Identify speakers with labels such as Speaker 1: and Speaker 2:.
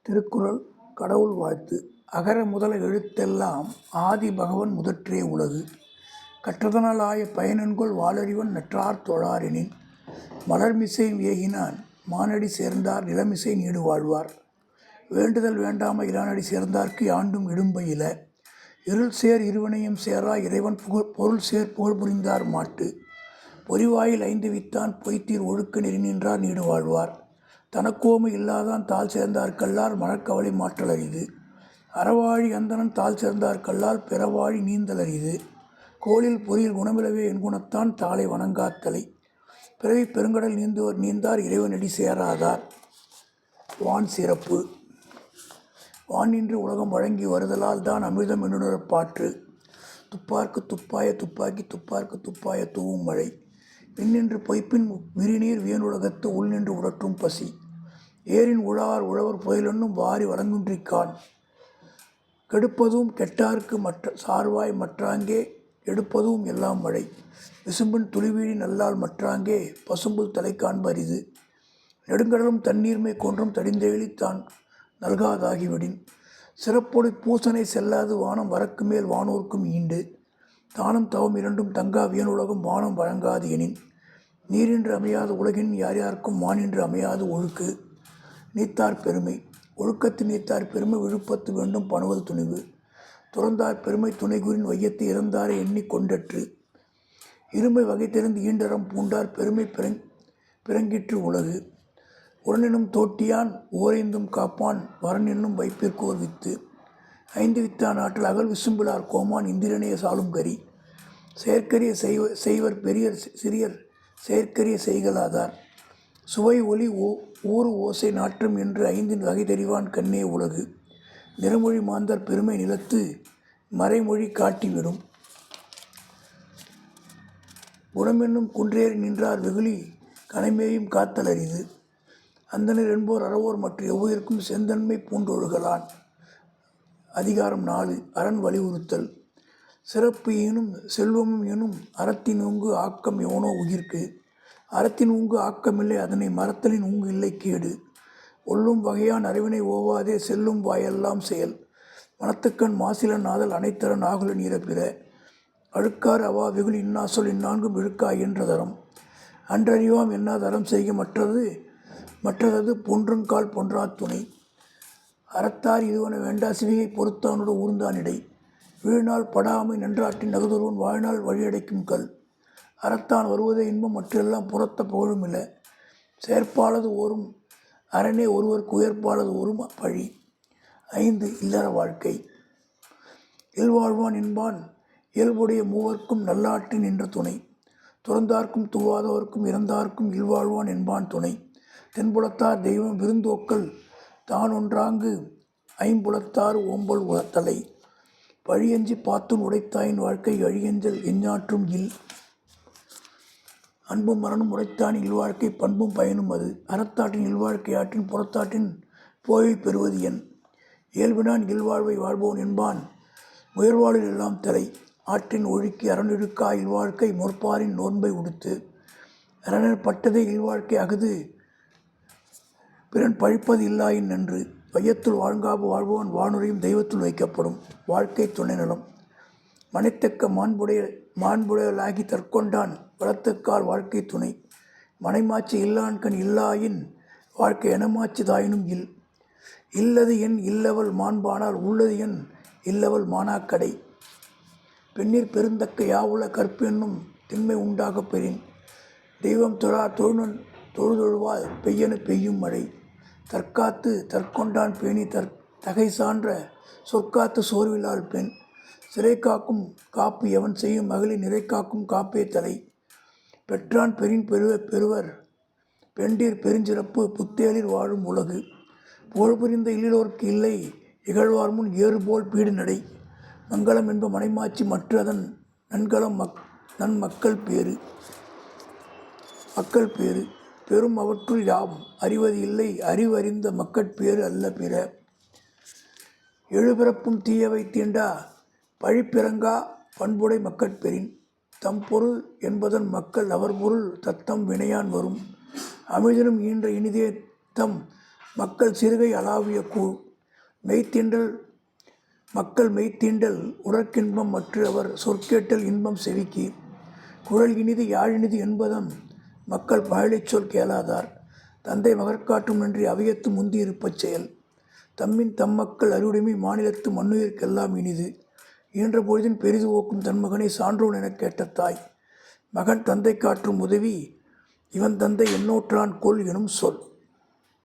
Speaker 1: திருக்குறள் கடவுள் வாழ்த்து. அகர முதல எழுத்தெல்லாம் ஆதி பகவன் முதற்றே உலகு. கற்றதனால் ஆய பயனென்கொல் வாளறிவன் நற்றார் தொழாரெனின். மலர்மிசை ஏகினான் மானடி சேர்ந்தார் நிலமிசை நீடு வாழ்வார். வேண்டுதல் வேண்டாமை இலானடி சேர்ந்தார்க்கு யாண்டும் இடும்பை இல. இருள் சேர் இருவினையும் சேரா இறைவன் பொருள் சேர் புகழ் புரிந்தார் மாட்டு. பொறிவாயில் ஐந்து வித்தான் பொய்த்தீர் ஒழுக்க நெறி நின்றார் நீடு வாழ்வார். தனக்கோமை இல்லாதான் தாழ் சேர்ந்தார்கல்லால் மனக்கவலை மாற்றல் அரிது. அறவாழி அந்தணன் தாழ் சேர்ந்தார்கல்லால் பிறவாழி நீந்தல் அரிது. கோளில் பொறியில் குணமிலவே என்குணத்தான் தாளை வணங்காத்தலை. பிறவி பெருங்கடல் நீந்துவர் நீந்தார் இறைவனடி சேராதார். வான் சிறப்பு. வான் நின்று உலகம் வழங்கி வருதலால் தான் அமிர்தம் என்னுணரப் பாற்று. துப்பார்க்கு துப்பாய துப்பாக்கி துப்பார்க்கு துப்பாய தூவும் மழை. விண்ணின்று பொய்ப்பின் விரிநீர் வியனுலகத்து உள்நின்று உடற்றும் பசி. ஏரின் உழார் உழவர் புயலென்னும் வாரி வழங்குன்றிக்கான். கெடுப்பதும் கெட்டார்க்கு மற்ற சார்வாய் மற்றாங்கே எடுப்பதும் எல்லாம் மழை. விசும்பின் துளிவீழி நல்லால் மற்றாங்கே பசும்புல் தலை காண்ப அரிது. நெடுங்கடலும் தண்ணீர்மை கொன்றும் தடிந்தெழி தான் நல்காதாகிவிடின். சிறப்பொடு பூசனை செல்லாது வானம் வரக்கு மேல் வானோர்க்கும் ஈண்டு. தானம் தவம் இரண்டும் தங்கா வியனுலகம் வானம் வழங்காது எனின். நீரின்று அமையாத உலகின் யார் யாருக்கும் வானின்று அமையாது ஒழுக்கு. நீத்தார் பெருமை. ஒழுக்கத்து நீத்தார் பெருமை விழுப்பத்து வேண்டும் பணுவது துணிவு. துறந்தார் பெருமை துணைகுறின் வையத்து இறந்தாரை எண்ணி கொண்டற்று. இருமை வகை தெரிந்து ஈண்டரம் பூண்டார் பெருமை பிறங்கிற்று உலகு. உரனெனும் தோட்டியான் ஓரைந்தும் காப்பான் வரன் என்னும் வைப்பிற்கோர் வித்து. ஐந்து வித்தான் ஆற்றல் அகல் விசும்பிலார் கோமான் இந்திரனைய சாலும் கரி. செயற்கரிய செய்வர் பெரியர் சிறியர் செயற்கரிய செய்கலாதார். சுவை ஒளி ஊறு ஓசை நாற்றம் என்று ஐந்தின் வகை தெரிவான் கண்ணே உலகு. நிறமொழி மாந்தர் பெருமை நிலத்து மறைமொழி காட்டிவிடும். குணமென்னும் குன்றேறி நின்றார் வெகுளி கனைமேயும் காத்தல் அரிது. அந்தனர் என்போர் அறவோர் மற்ற எவ்வுயிர்க்கும் செந்தன்மை பூண்டொழுகலான். அதிகாரம் 4. அரண் வலியுறுத்தல். சிறப்பு ஈனும் செல்வமும் ஈனும் அறத்தின் ஊங்கு ஆக்கம் எவனோ உயிர்க்கு. அறத்தின் ஊங்கு ஆக்கமில்லை அதனை மறத்தலின் ஊங்கு இல்லை கேடு. ஒல்லும் வகையான் அறிவினை ஓவாதே செல்லும் வாயெல்லாம் செயல். மனத்துக்கண் மாசிலன் ஆதல் அனைத்தரன் ஆகுல நீர பிற. அழுக்கார் அவா வெகுளி இன்னா சொல் இந்நான்கும் இழுக்கா என்ற தரம். அன்றறிவாம் என்ன தரம் செய்க மற்றதது பொன்றுங்கால் பொன்றா துணை. அறத்தார் இதுவன வேண்டா சிவிகை பொறுத்தானோடு ஊர்ந்தானிடை. வீழ்நாள் படாமை நன்றாற்றின் நகுதொருவன் வாழ்நாள் வழியடைக்கும் கல். அறத்தான் வருவதே இன்பம் மற்றெல்லாம் புறத்த புகழும் இல்லை. செயற்பாலது ஓரும் அரணே ஒருவருக்கு உயர்ப்பாலது ஓரும் பழி. 5. இல்லற வாழ்க்கை. இல்வாழ்வான் என்பான் இயல்புடைய மூவர்க்கும் நல்லாற்றின் நின்ற துணை. துறந்தார்க்கும் தூவாதவர்க்கும் இறந்தார்க்கும் இல்வாழ்வான் என்பான் துணை. தென்புலத்தார் தெய்வம் விருந்தோக்கல் தான் ஒன்றாங்கு ஐம்புலத்தார் ஓம்பல் தலை. பழியஞ்சி பாத்துன் உடைத்தாயின் வாழ்க்கை அழியஞ்சல் எஞ்ஞாற்றும் இல். அன்பும் மரணம் உடைத்தான் இல்வாழ்க்கை பண்பும் பயனும் அது. அறத்தாற்றின் இல்வாழ்க்கை ஆற்றின் புறத்தாற்றின் போயை பெறுவது என். இயல்பினான் இல்வாழ்வை வாழ்பவன் என்பான் முயற்வாளில் எல்லாம் தலை. ஆற்றின் ஒழுக்கி அரணிழுக்கா இல்வாழ்க்கை முற்பாரின் நோன்பை உடுத்து. அரணர் பட்டதே இல்வாழ்க்கை அகுது பிறன் பழிப்பது இல்லாயின் நன்று. வையத்துள் வாழ்ங்காப்பு வாழ்பவன் வானுரையும் தெய்வத்துள் வைக்கப்படும். வாழ்க்கை துணை நலம். மனைத்தக்க மாண்புடையலாகி தற்கொண்டான் வளத்துக்கால் வாழ்க்கை துணை. மனைமாச்சி இல்லான்கண் இல்லாயின் வாழ்க்கை எனமாச்சி தாயினும் இல். இல்லது என் இல்லவள் மாண்பானால் உள்ளது என் இல்லவள் மானாக்கடை. பெண்ணீர் பெருந்தக்க யாவுல கற்பு என்னும் திண்மை உண்டாகப் பெறின். தெய்வம் தொழா தொழுதொழுவால் பெய்யென பெய்யும் மழை. தற்காத்து தற்கொண்டான் பேணி தகை சான்ற சொற்காத்து சோர்விலாள் பெண். சிறை காக்கும் காப்பு எவன் செய்யும் மகளிர் நிறை காக்கும் காப்பே தலை. பெற்றான் பெறின் பெறுவர் பெண்டீர் பெருஞ்சிறப்பு புத்தேளிர் வாழும் உலகு. புகழ்புரிந்த இல்லிலோர்க்கு இல்லை இகழ்வார் முன் ஏறுபோல் பீடு நடை. மங்களம் என்ப மனைமாச்சி மற்ற அதன் நன்கலம் நன் மக்கள் பேறு. பெரும் அவற்றுள் யாம் அறிவது இல்லை அறிவறிந்த மக்கட்பேறு அல்ல பிற. எழுபிறப்பும் தீயவை தீண்டா பழிப்பிறங்கா பண்புடை மக்கட்பெறின். தம் பொருள் என்பதன் மக்கள் அவர் பொருள் தத்தம் வினையான் வரும். அமிழ்தனும் ஈன்ற இனிதே தம் மக்கள் சிறுகை அளாவிய கூழ் மெய்த்தீண்டல் மக்கள் மெய்த்தீண்டல் உறக்கின்பம் மற்ற அவர் சொற்கேட்டல் இன்பம் செவிக்கு குழல் இனிது யாழினிது என்பதம் மக்கள் பகழைச் சொல் கேளாதார் தந்தை மகற்காற்றும் நன்றி அவையத்து முந்தி இருப்பச் செயல் தம்மின் தம்மக்கள் அருவுடைமை மாநிலத்து மண்ணுயிர்க்கெல்லாம் இனிது ஈன்ற பொழுதின் பெரிது ஓக்கும் தன் மகனை சான்றோன் எனக் கேட்ட தாய் மகன் தந்தை காற்றும் உதவி இவன் தந்தை எண்ணோற்றான் கொல் எனும் சொல்.